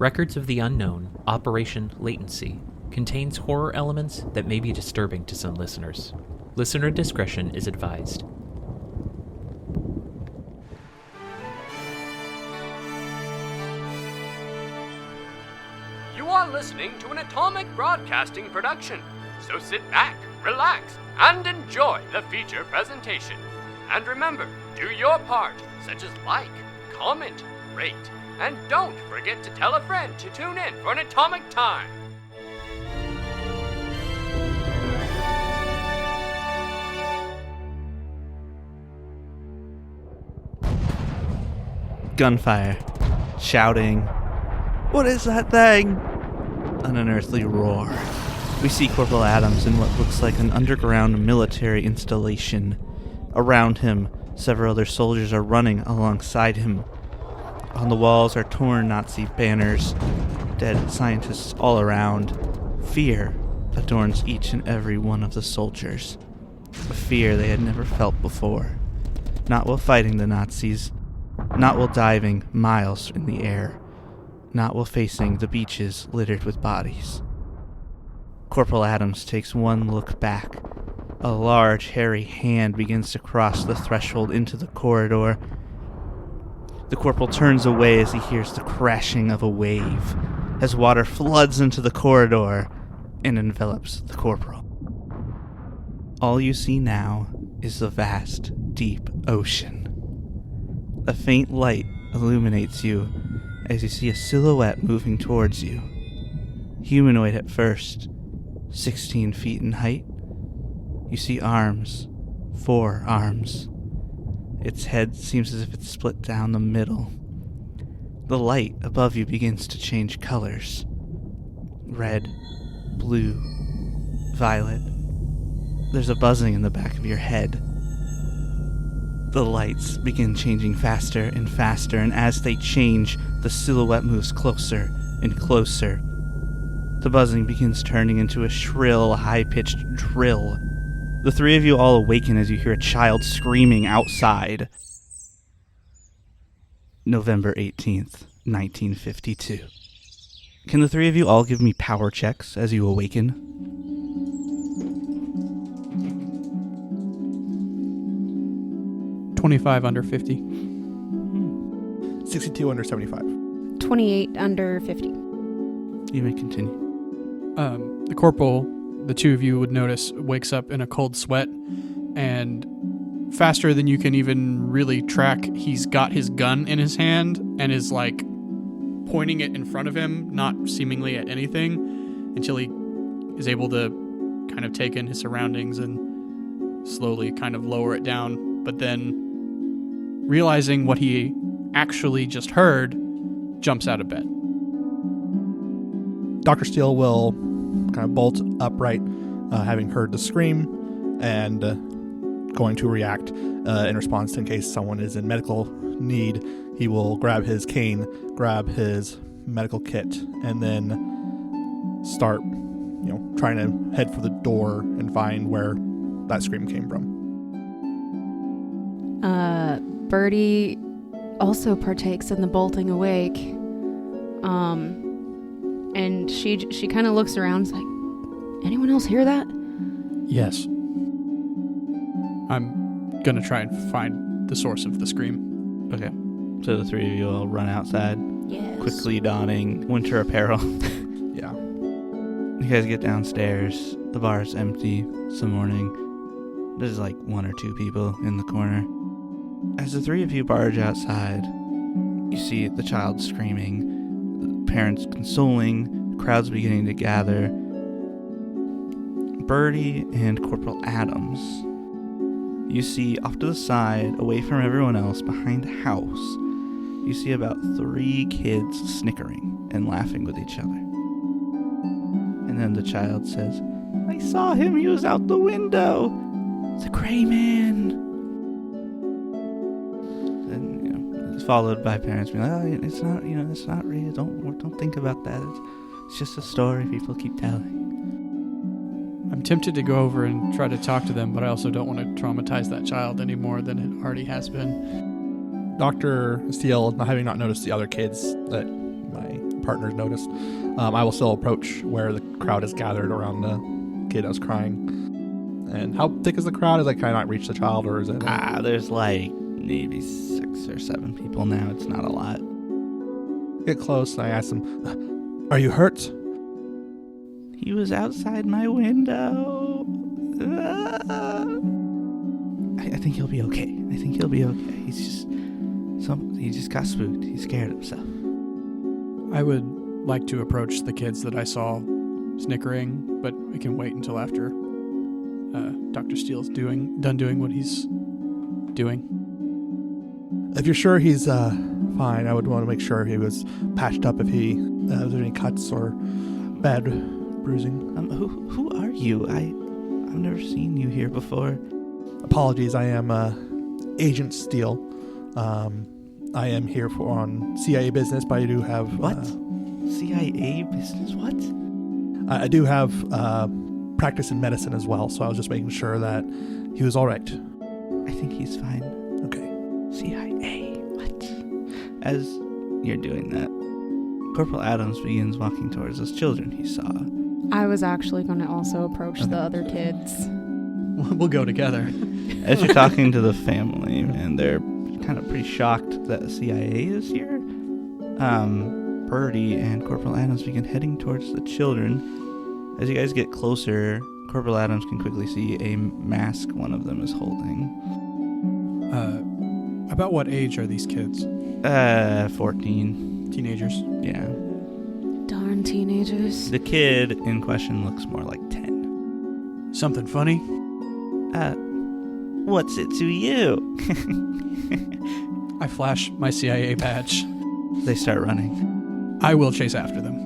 Records of the Unknown, Operation Latency, contains horror elements that may be disturbing to some listeners. Listener discretion is advised. You are listening to an Atomic Broadcasting production, so sit back, relax, and enjoy the feature presentation. And remember, do your part, such as like, comment, rate, and don't forget to tell a friend to tune in for an Atomic Time. Gunfire. Shouting. What is that thing? An unearthly roar. We see Corporal Adams in what looks like an underground military installation. Around him, several other soldiers are running alongside him. On the walls are torn Nazi banners, dead scientists all around. Fear adorns each and every one of the soldiers. A fear they had never felt before. Not while fighting the Nazis, not while diving miles in the air, not while facing the beaches littered with bodies. Corporal Adams takes one look back. A large, hairy hand begins to cross the threshold into the corridor. The corporal turns away as he hears the crashing of a wave, as water floods into the corridor and envelops the corporal. All you see now is the vast, deep ocean. A faint light illuminates you as you see a silhouette moving towards you. Humanoid at first, 16 feet in height. You see arms, 4 arms. Its head seems as if it's split down the middle. The light above you begins to change colors. Red, blue, violet. There's a buzzing in the back of your head. The lights begin changing faster and faster, and as they change, the silhouette moves closer and closer. The buzzing begins turning into a shrill, high-pitched drill. The three of you all awaken as you hear a child screaming outside. November 18th, 1952. Can the three of you all give me power checks as you awaken? $25 under 50. 62 under 75. 28 under 50. You may continue. The corporal, the two of you would notice, wakes up in a cold sweat, and faster than you can even really track, he's got his gun in his hand and is like pointing it in front of him, not seemingly at anything, until he is able to kind of take in his surroundings and slowly kind of lower it down. But then, realizing what he actually just heard, jumps out of bed. Dr. Steele will kind of bolt upright, having heard the scream, and going to react in response in case someone is in medical need. He will grab his cane, grab his medical kit, and then start, trying to head for the door and find where that scream came from. Birdie also partakes in the bolting awake. And she kind of looks around, is like, anyone else hear that? Yes. I'm gonna try and find the source of the scream. Okay. So the three of you all run outside, Yes. quickly donning winter apparel. Yeah. You guys get downstairs. The bar is empty. It's the morning. There's like 1 or 2 people in the corner. As the three of you barge outside, you see the child screaming, the parents consoling, crowds beginning to gather. Birdie and Corporal Adams, you see off to the side, away from everyone else, behind a house, you see about 3 kids snickering and laughing with each other. And then the child says, I saw him, he was out the window. The gray man. And, it's followed by parents being like, oh, it's not real. Don't think about that. It's just a story people keep telling. I'm tempted to go over and try to talk to them, but I also don't want to traumatize that child any more than it already has been. Dr. Steele, having not noticed the other kids that my partners noticed. I will still approach where the crowd is gathered around the kid that was crying. And how thick is the crowd? Is can I not reach the child, or is it? There's like maybe 6 or 7 people now. It's not a lot. Get close, and I ask him, "Are you hurt?" He was outside my window. I think he'll be okay. He just got spooked. He's scared of himself. I would like to approach the kids that I saw snickering, but we can wait until after Dr. Steele's done doing what he's doing. If you're sure he's fine, I would want to make sure he was patched up if he was there any cuts or bad bruising. Who are you? I've never seen you here before. Apologies, I am Agent Steele. I am here on CIA business, but I do have... What? CIA business? What? I do have practice in medicine as well, so I was just making sure that he was all right. I think he's fine. Okay. CIA? What? As you're doing that, Corporal Adams begins walking towards those children he saw. I was actually going to also approach the other kids. We'll go together. As you're talking to the family, and they're kind of pretty shocked that the CIA is here, Birdie and Corporal Adams begin heading towards the children. As you guys get closer, Corporal Adams can quickly see a mask one of them is holding. About what age are these kids? 14. Teenagers? Yeah. Darn teenagers. The kid in question looks more like 10. Something funny? What's it to you? I flash my CIA badge. They start running. I will chase after them.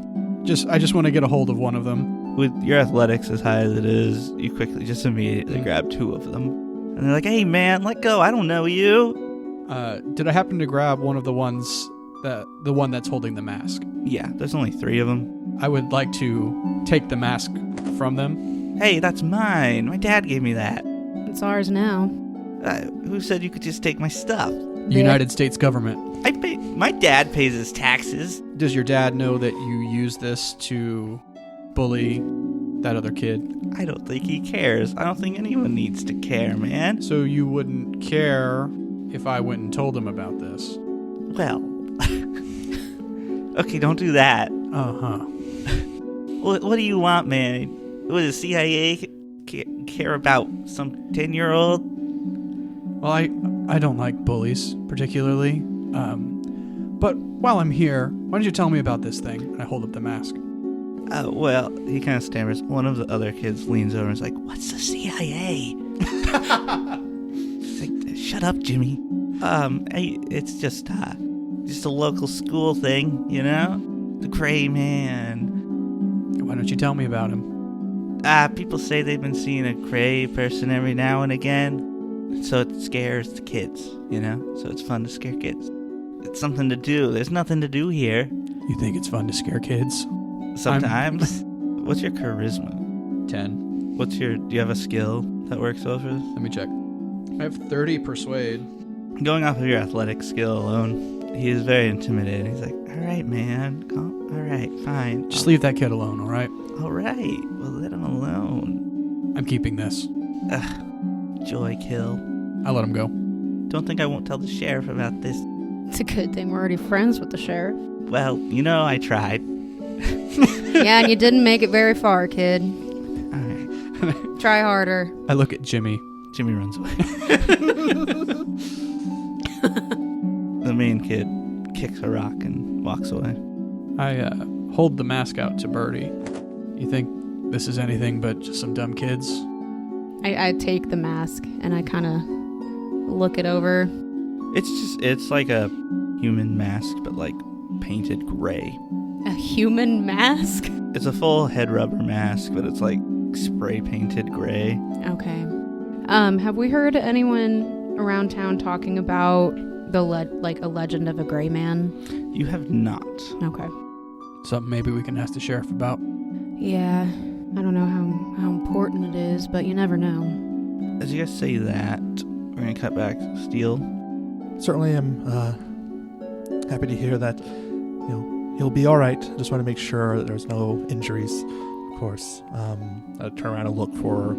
I just want to get a hold of one of them. With your athletics as high as it is, you quickly just immediately grab 2 of them. And they're like, "Hey man, let go, I don't know you." Did I happen to grab one of the ones, the one that's holding the mask? Yeah, there's only 3 of them. I would like to take the mask from them. Hey, that's mine. My dad gave me that. It's ours now. Who said you could just take my stuff? The United States government. My dad pays his taxes. Does your dad know that you use this to bully that other kid? I don't think he cares. I don't think anyone needs to care, man. So you wouldn't care if I went and told him about this? Well, okay, don't do that. Uh-huh. What do you want, man? What does CIA care about some 10-year-old? Well, I don't like bullies particularly. But while I'm here, why don't you tell me about this thing? And I hold up the mask. Well, he kind of stammers. One of the other kids leans over and is like, "What's the CIA?" He's like, "Shut up, Jimmy. Hey, it's just a local school thing, you know? The Gray Man." Why don't you tell me about him? People say they've been seeing a gray person every now and again. So it scares the kids, you know? So it's fun to scare kids. It's something to do. There's nothing to do here. You think it's fun to scare kids? Sometimes. What's your charisma? 10. Do you have a skill that works well for this? Let me check. I have 30 persuade. Going off of your athletic skill alone, he is very intimidating. He's like, "All right, man. All right, fine. Just leave that kid alone, all right? All right. Well, let him alone." I'm keeping this. Joy kill. I let him go. Don't think I won't tell the sheriff about this. It's a good thing we're already friends with the sheriff. Well, I tried. Yeah, and you didn't make it very far, kid. All right. Try harder. I look at Jimmy. Jimmy runs away. The main kid kicks a rock and walks away. I hold the mask out to Birdie. You think this is anything but just some dumb kids? I take the mask and I kind of look it over. It's like a human mask, but like painted gray. A human mask? It's a full head rubber mask, but it's like spray painted gray. Okay. Have we heard anyone around town talking about a legend of a gray man? You have not. Okay. Something maybe we can ask the sheriff about. Yeah. I don't know how important it is, but you never know. As you guys say that, we're going to cut back to Steele. Certainly am happy to hear that, He'll be all right. Just want to make sure that there's no injuries, of course. I turn around and look for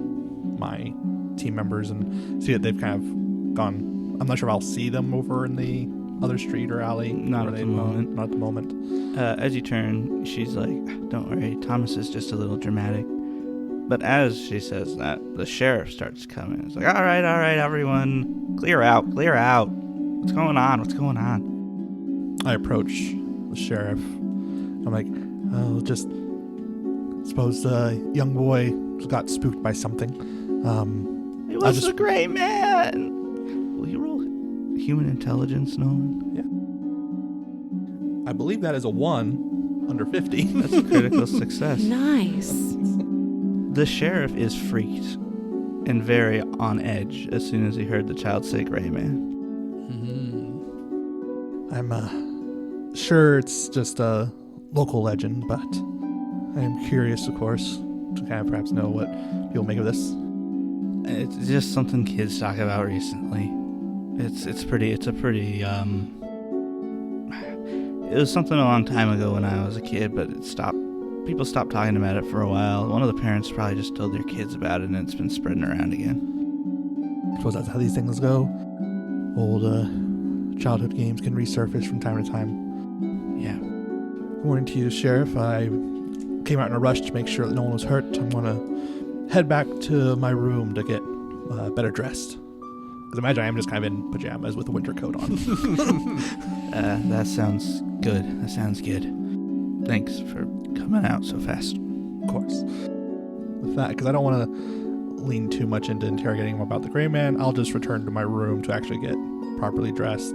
my team members and see that they've kind of gone. I'm not sure if I'll see them over in the other street or alley. Not at the moment. Not at the moment. As you turn, she's like, don't worry, Thomas is just a little dramatic. But as she says that, the sheriff starts coming. It's like, all right, everyone, clear out. What's going on? I approach the sheriff. I'm like, oh, just suppose the young boy got spooked by something. It was a gray man. Will you roll human intelligence, Nolan? I believe that is a 1 under 50. That's a critical success. Nice. The sheriff is freaked and very on edge as soon as he heard the child say gray man. I'm sure it's just a local legend, but I am curious, of course, to kind of perhaps know what people make of this. It's just something kids talk about recently. It was something a long time ago when I was a kid, but people stopped talking about it for a while. One of the parents probably just told their kids about it, and it's been spreading around again. I suppose that's how these things go. Old childhood games can resurface from time to time. Yeah. Good morning to you, Sheriff. I came out in a rush to make sure that no one was hurt. I'm going to head back to my room to get better dressed. Because imagine I am just kind of in pajamas with a winter coat on. That sounds good. Thanks for coming out so fast. Of course. With that, because I don't want to lean too much into interrogating him about the gray man, I'll just return to my room to actually get properly dressed.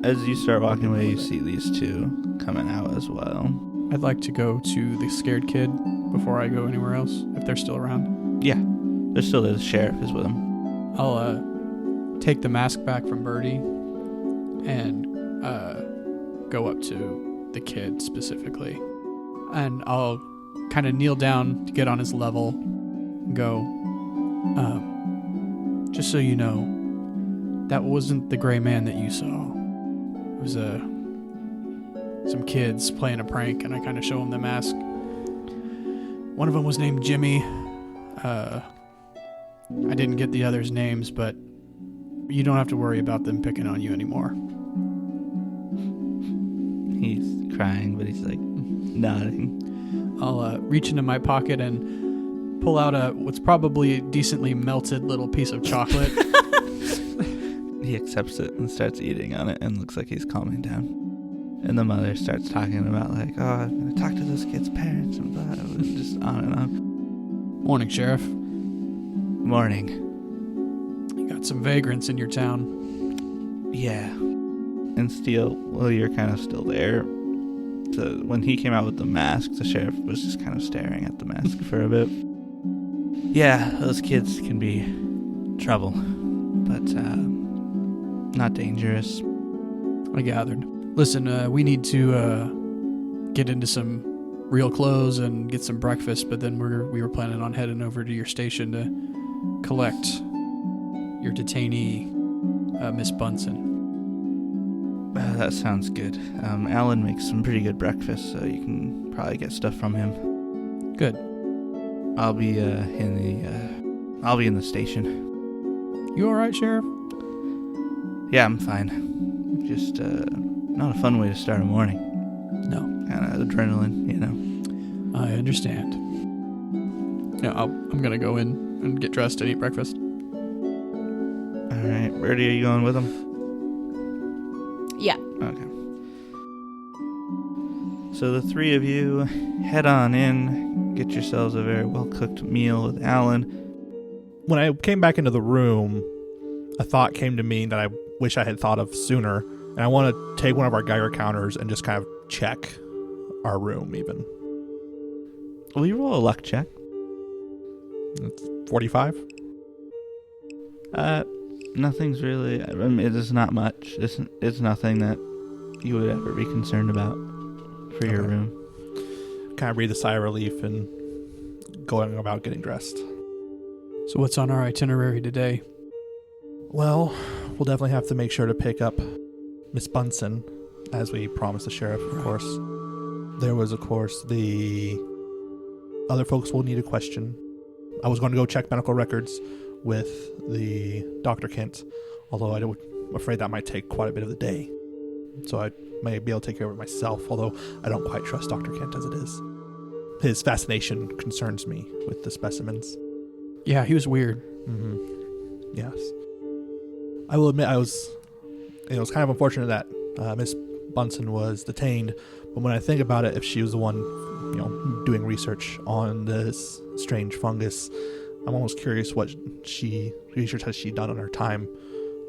As you start walking away, you see these two coming out as well. I'd like to go to the scared kid before I go anywhere else, if they're still around. Yeah, they're still there. The sheriff is with them. I'll take the mask back from Birdie and go up to the kid specifically. And I'll kind of kneel down to get on his level and go, just so you know, that wasn't the gray man that you saw. It was some kids playing a prank, and I kind of show them the mask. One of them was named Jimmy. I didn't get the others' names, but you don't have to worry about them picking on you anymore. He's crying, but he's like nodding. I'll reach into my pocket and pull out what's probably a decently melted little piece of chocolate. He accepts it and starts eating on it and looks like he's calming down. And the mother starts talking about like, oh, I'm going to talk to those kids' parents and blah, and just on and on. Morning, Sheriff. Morning. You got some vagrants in your town. Yeah. And Steele, well, you're kind of still there. So when he came out with the mask, the sheriff was just kind of staring at the mask for a bit. Yeah, those kids can be trouble, but not dangerous. I gathered. Listen, we need to get into some real clothes and get some breakfast, but then we were planning on heading over to your station to collect your detainee, Miss Bunsen. That sounds good. Alan makes some pretty good breakfast, so you can probably get stuff from him. Good. I'll be in the station. You all right, Sheriff? Yeah, I'm fine. Just not a fun way to start a morning. No. Kind of adrenaline, you know. I understand. Yeah, I'm gonna go in and get dressed and eat breakfast. All right, Birdie, are you going with him? Yeah. Okay. So the three of you head on in, get yourselves a very well-cooked meal with Alan. When I came back into the room, a thought came to me that I wish I had thought of sooner, and I want to take one of our Geiger counters and just kind of check our room even. Will you roll a luck check? It's 45. Nothing's really... I mean, it is not much. It's nothing that you would ever be concerned about for your room. Kind of breathe a sigh of relief and going about getting dressed. So what's on our itinerary today? Well, we'll definitely have to make sure to pick up Miss Bunsen, as we promised the sheriff, of course. There was, of course, the other folks will need a question. I was going to go check medical records with the Dr. Kent, although I'm afraid that might take quite a bit of the day. So I may be able to take care of it myself, although I don't quite trust Dr. Kent as it is. His fascination concerns me with the specimens. Yeah, he was weird. Mm-hmm. Yes. I will admit it was kind of unfortunate that Miss Bunsen was detained, but when I think about it, if she was the one, doing research on this strange fungus, I'm almost curious what research has she done on her time.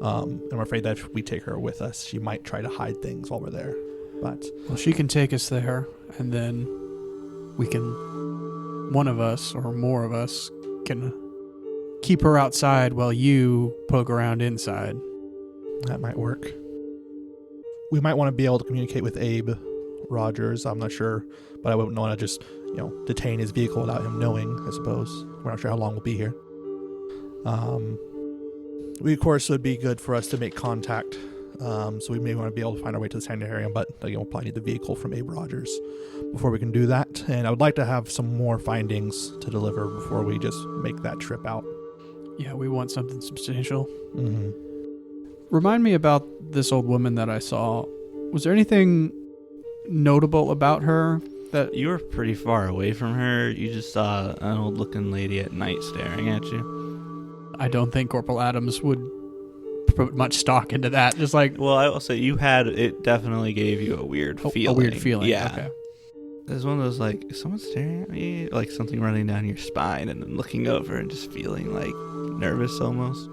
I'm afraid that if we take her with us, she might try to hide things while we're there. But she can take us there, and then one of us or more of us can keep her outside while you poke around inside. That might work. We might want to be able to communicate with Abe Rogers. I'm not sure, but I wouldn't want to just, detain his vehicle without him knowing, I suppose. We're not sure how long we'll be here. Of course, it would be good for us to make contact. So we may want to be able to find our way to the sanitarium, but we'll probably need the vehicle from Abe Rogers before we can do that. And I would like to have some more findings to deliver before we just make that trip out. Yeah, we want something substantial. Mm-hmm. Remind me about this old woman that I saw. Was there anything notable about her that... You were pretty far away from her. You just saw an old-looking lady at night staring at you. I don't think Corporal Adams would put much stock into that. Just like... Well, I will say it definitely gave you a weird feeling. A weird feeling, yeah. Okay. It was one of those, is someone staring at me? Like something running down your spine and then looking over and just feeling, nervous almost.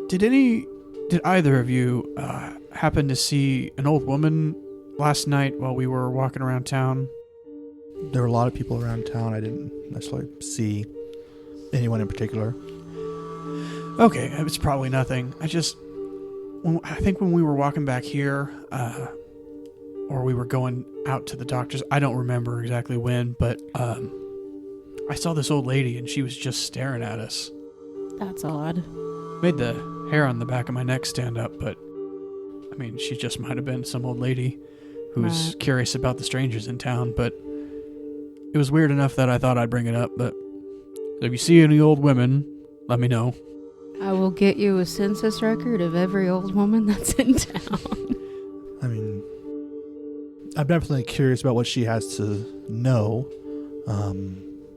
Did either of you happen to see an old woman last night while we were walking around town? There were a lot of people around town. I didn't necessarily see anyone in particular. Okay, it's probably nothing. I think when we were walking back here, or we were going out to the doctor's, I don't remember exactly when, but I saw this old lady and she was just staring at us. That's odd. Made the hair on the back of my neck stand up, but she just might have been some old lady who's curious about the strangers in town, but it was weird enough that I thought I'd bring it up. But if you see any old women, let me know. I will get you a census record of every old woman that's in town. I'm definitely curious about what she has to know.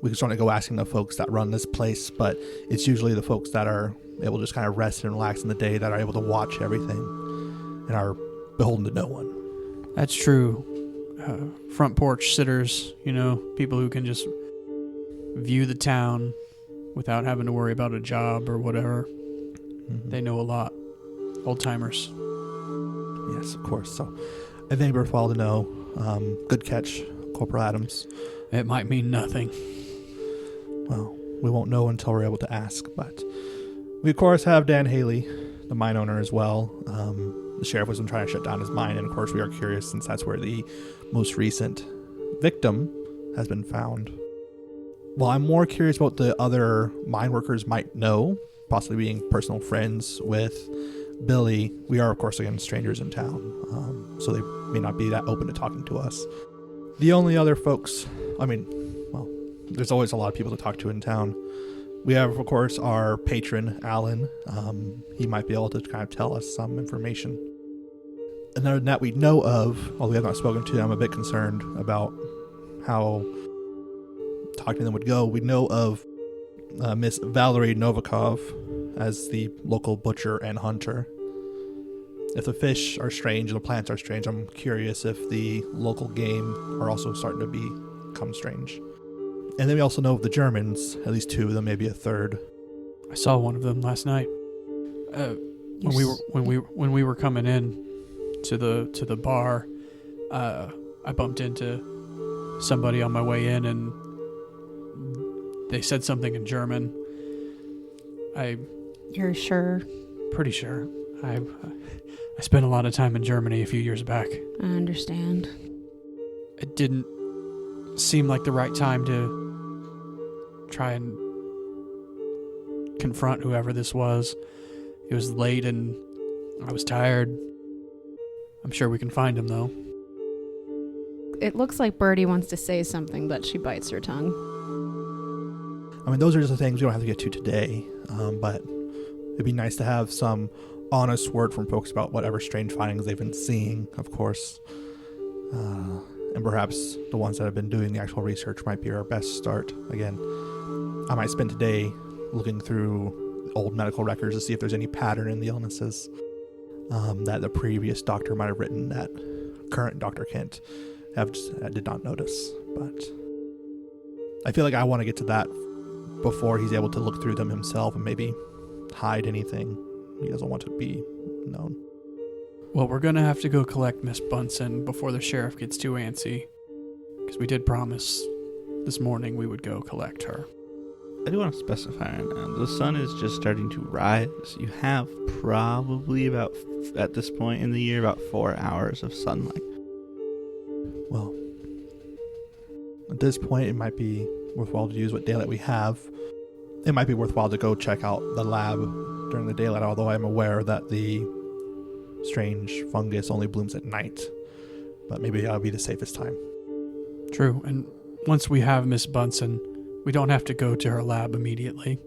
We can certainly go asking the folks that run this place, but it's usually the folks that are able to just kind of rest and relax in the day that are able to watch everything and are beholden to no one. That's true. Front porch sitters, people who can just view the town without having to worry about a job or whatever. Mm-hmm. They know a lot. Old timers. Yes, of course. So I think it's worthwhile to know. Good catch, Corporal Adams. It might mean nothing. Well, we won't know until we're able to ask, but we of course have Dan Haley, the mine owner, as well. The sheriff was trying to shut down his mine, and of course we are curious since that's where the most recent victim has been found. Well, I'm more curious about the other mine workers might know, possibly being personal friends with Billy. We are, of course, again, strangers in town, so they may not be that open to talking to us. The only other folks, there's always a lot of people to talk to in town. We have, of course, our patron, Alan. He might be able to kind of tell us some information. Another that we know of, although we have not spoken to, I'm a bit concerned about how talking to them would go. We know of Miss Valerie Novikov as the local butcher and hunter. If the fish are strange and the plants are strange, I'm curious if the local game are also starting to become strange. And then we also know of the Germans, at least two of them, maybe a third. I saw one of them last night. When we were coming in to the bar, I bumped into somebody on my way in, and they said something in German. You're sure? Pretty sure. I spent a lot of time in Germany a few years back. I understand. It didn't seem like the right time to try and confront whoever this was. It was late and I was tired. I'm sure we can find him, though. It looks like Birdie wants to say something, but she bites her tongue. I mean, those are just the things we don't have to get to today, but it'd be nice to have some honest word from folks about whatever strange findings they've been seeing, of course. And perhaps the ones that have been doing the actual research might be our best start. Again, I might spend today looking through old medical records to see if there's any pattern in the illnesses that the previous doctor might have written that current Dr. Kent did not notice. But I feel like I want to get to that before he's able to look through them himself and maybe hide anything he doesn't want to be known. Well, we're going to have to go collect Miss Bunsen before the sheriff gets too antsy. Because we did promise this morning we would go collect her. I do want to specify right now, the sun is just starting to rise. You have probably about, at this point in the year, about 4 hours of sunlight. Well, at this point, it might be worthwhile to use what daylight we have. It might be worthwhile to go check out the lab during the daylight, although I'm aware that the strange fungus only blooms at night. But maybe that'll be the safest time. True, and once we have Miss Bunsen, we don't have to go to her lab immediately.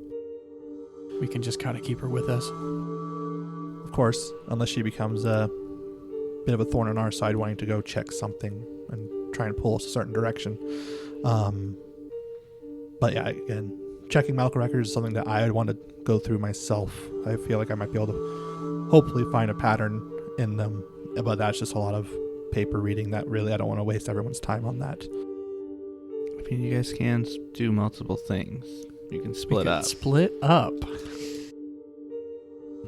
We can just kind of keep her with us. Of course, unless she becomes a bit of a thorn on our side, wanting to go check something and try and pull us a certain direction. But yeah, again, checking medical records is something that I would want to go through myself. I feel like I might be able to hopefully find a pattern in them, but that's just a lot of paper reading that really I don't want to waste everyone's time on that. I mean, you guys can do multiple things. You can split up. Split up.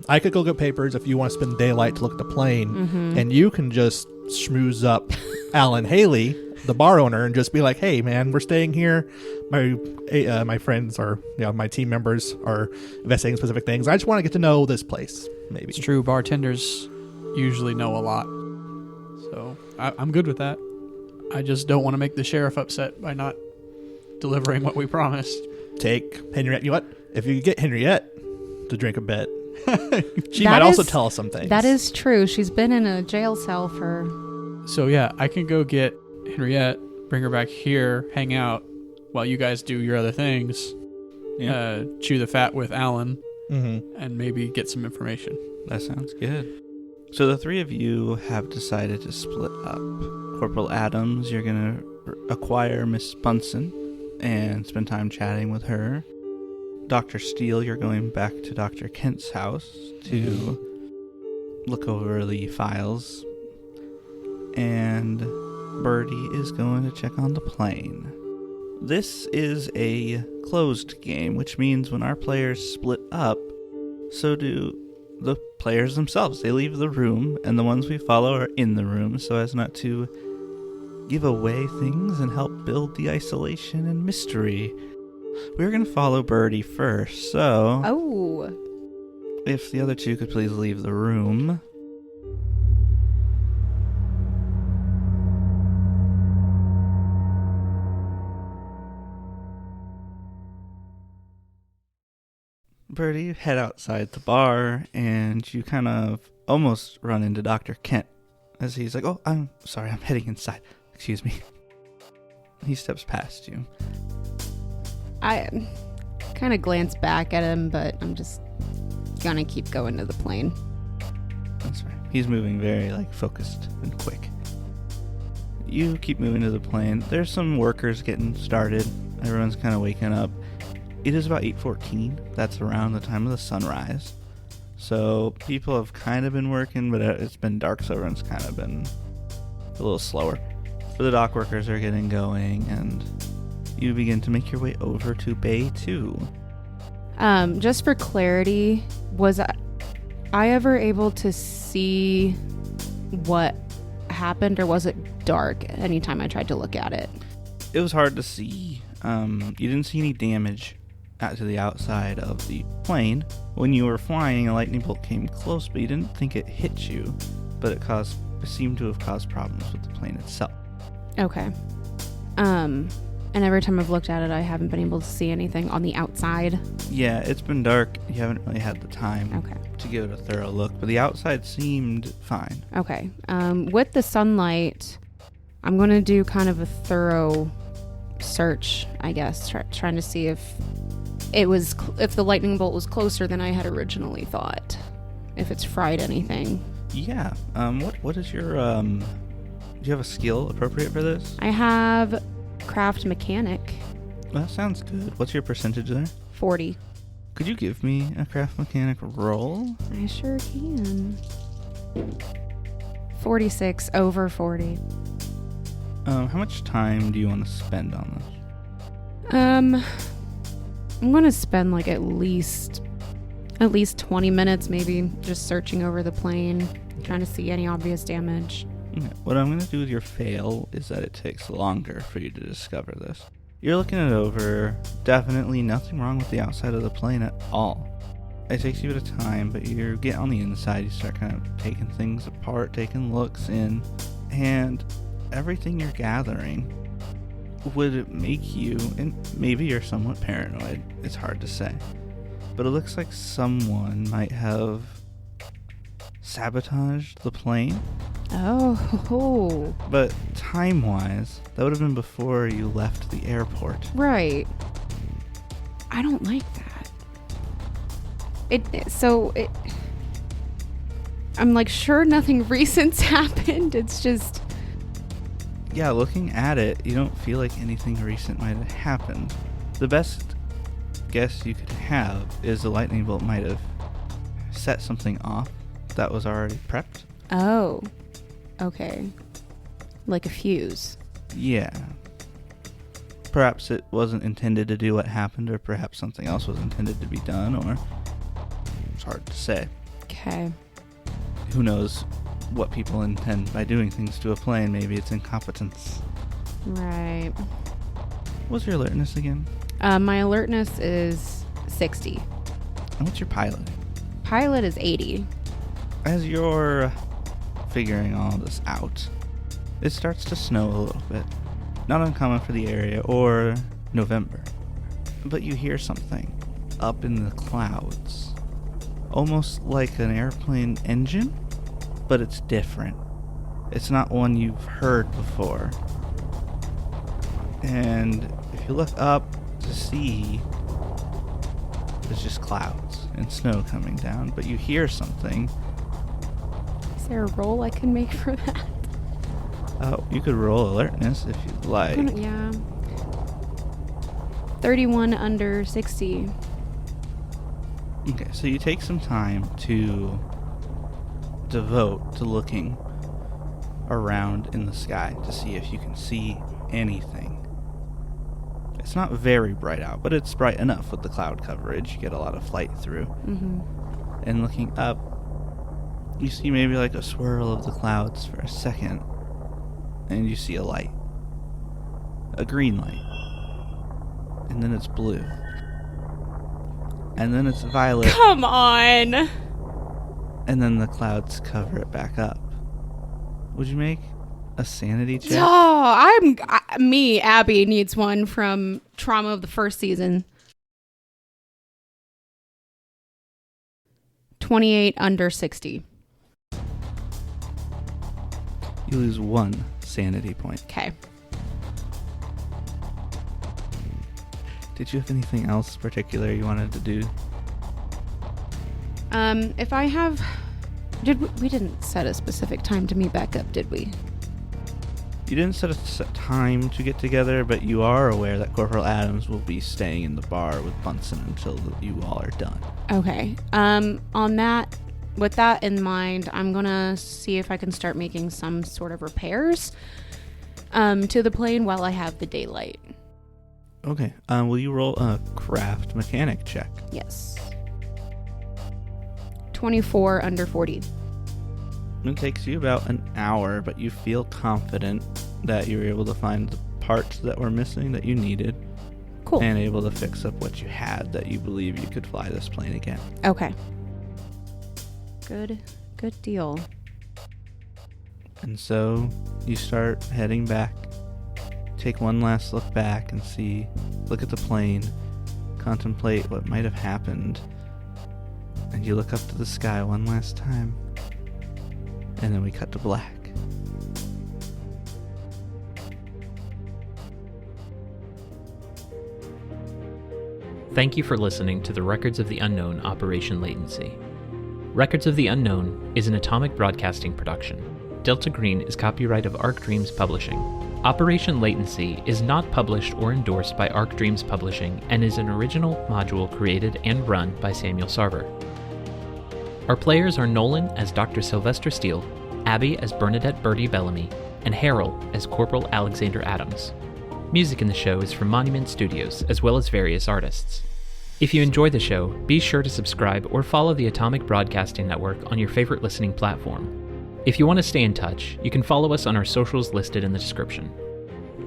I could go get papers if you want to spend daylight to look at the plane, and you can just schmooze up Alan Haley, the bar owner, and just be like, "Hey, man, we're staying here. My friends or my team members are investigating specific things. I just want to get to know this place." Maybe It's true. Bartenders usually know a lot, so I'm good with that. I just don't want to make the sheriff upset by not delivering what we promised. Take Henriette. You know what? If you get Henriette to drink a bit, she might also tell us some things. That is true. She's been in a jail cell for... So yeah, I can go get Henriette, bring her back here, hang out while you guys do your other things. Yeah. Chew the fat with Alan, and maybe get some information. That sounds good. So the three of you have decided to split up. Corporal Adams, you're going to acquire Miss Bunsen and spend time chatting with her. Dr. Steele, you're going back to Dr. Kent's house to look over the files. And Birdie is going to check on the plane. This is a closed game, which means when our players split up, so do the players themselves. They leave the room, and the ones we follow are in the room so as not to give away things and help build the isolation and mystery. We're going to follow Birdie first, so... Oh. If the other two could please leave the room. Birdie, you head outside the bar, and you kind of almost run into Dr. Kent as he's like, "Oh, I'm sorry, I'm heading inside. Excuse me." He steps past you. I kind of glance back at him, but I'm just gonna keep going to the plane. That's right. He's moving very, focused and quick. You keep moving to the plane. There's some workers getting started. Everyone's kind of waking up. It is about 8:14. That's around the time of the sunrise. So people have kind of been working, but it's been dark, so everyone's kind of been a little slower. But the dock workers are getting going, and you begin to make your way over to Bay 2. Just for clarity, was I ever able to see what happened, or was it dark anytime I tried to look at it? It was hard to see. You didn't see any damage out to the outside of the plane. When you were flying, a lightning bolt came close, but you didn't think it hit you. But it seemed to have caused problems with the plane itself. Okay. And every time I've looked at it, I haven't been able to see anything on the outside. Yeah, it's been dark. You haven't really had the time to give it a thorough look, but the outside seemed fine. Okay. With the sunlight, I'm going to do kind of a thorough search, I guess, trying to see if if the lightning bolt was closer than I had originally thought, if it's fried anything. Yeah. What is your do you have a skill appropriate for this? I have craft mechanic. Well, that sounds good. What's your percentage there? 40. Could you give me a craft mechanic roll? I sure can. 46 over 40. How much time do you want to spend on this? I'm gonna spend like at least 20 minutes maybe just searching over the plane, trying to see any obvious damage. Okay. What I'm going to do with your fail is that it takes longer for you to discover this. You're looking it over. Definitely nothing wrong with the outside of the plane at all. It takes you a bit of time, but you get on the inside. You start kind of taking things apart, taking looks in, and everything you're gathering would make you, and maybe you're somewhat paranoid, it's hard to say, but it looks like someone might have sabotaged the plane. Oh. But time-wise, that would have been before you left the airport. Right. I don't like that. I'm like, sure, nothing recent's happened. It's just... Yeah, looking at it, you don't feel like anything recent might have happened. The best guess you could have is the lightning bolt might have set something off that was already prepped. Oh. Okay. Like a fuse. Yeah. Perhaps it wasn't intended to do what happened, or perhaps something else was intended to be done, or... It's hard to say. Okay. Who knows what people intend by doing things to a plane? Maybe it's incompetence. Right. What's your alertness again? My alertness is 60. And what's your pilot? Pilot is 80. As you're figuring all this out, it starts to snow a little bit. Not uncommon for the area or November. But you hear something up in the clouds. Almost like an airplane engine, but it's different. It's not one you've heard before. And if you look up to see, there's just clouds and snow coming down, but you hear something. Is there a roll I can make for that? You could roll alertness if you'd like. Yeah. 31 under 60. Okay, so you take some time to devote to looking around in the sky to see if you can see anything. It's not very bright out, but it's bright enough with the cloud coverage. You get a lot of light through. Mm-hmm. And looking up, you see maybe like a swirl of the clouds for a second, and you see a light. A green light. And then it's blue. And then it's violet. Come on! And then the clouds cover it back up. Would you make a sanity check? Oh, Abby needs one from Trauma of the first season. 28 under 60. You lose 1 sanity point. Okay. Did you have anything else particular you wanted to do? If I have... We didn't set a specific time to meet back up, did we? You didn't set a set time to get together, but you are aware that Corporal Adams will be staying in the bar with Bunsen until you all are done. Okay. With that in mind, I'm gonna see if I can start making some sort of repairs to the plane while I have the daylight. Okay. Will you roll a craft mechanic check? Yes. 24 under 40. It takes you about an hour, but you feel confident that you were able to find the parts that were missing that you needed. Cool. And able to fix up what you had that you believe you could fly this plane again. Okay. Good deal. And so you start heading back. Take one last look back and look at the plane, contemplate what might have happened, and you look up to the sky one last time, and then we cut to black. Thank you for listening to the Records of the Unknown Operation Latency. Records of the Unknown is an Atomic Broadcasting production. Delta Green is copyright of Arc Dreams Publishing. Operation Latency is not published or endorsed by Arc Dreams Publishing and is an original module created and run by Samuel Sarver. Our players are Nolan as Dr. Sylvester Steele, Abby as Bernadette Birdie Bellamy, and Harrel as Corporal Alexander Adams. Music in the show is from Monument Studios, as well as various artists. If you enjoy the show, be sure to subscribe or follow the Atomic Broadcasting Network on your favorite listening platform. If you want to stay in touch, you can follow us on our socials listed in the description.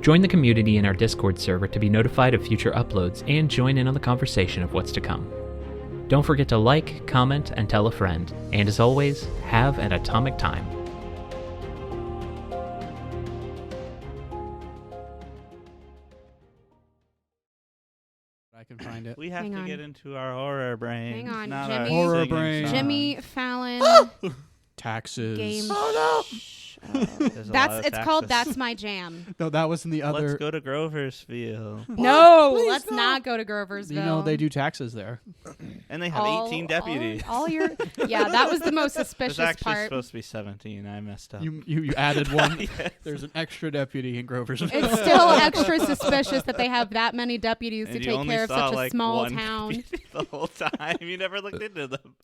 Join the community in our Discord server to be notified of future uploads and join in on the conversation of what's to come. Don't forget to like, comment, and tell a friend. And as always, have an atomic time. I can find it. We have Hang to on. get into our horror brain. Hang on, not Jimmy. our Horror singing brain. songs. Jimmy Fallon Taxes. game. Oh, no. There's a lot of It's called taxes. That's My Jam. No, that was in the other. Let's go to Groversville. No, Please let's no. not go to Groversville. You know they do taxes there. And they have 18 deputies. All your yeah, that was the most There's suspicious actually part. supposed to be 17. I messed up. You added one. Yes. There's an extra deputy in Groversville. It's still extra suspicious that they have that many deputies And to you take only care of saw, such a like, small one town. deputy the whole time. You never looked into them.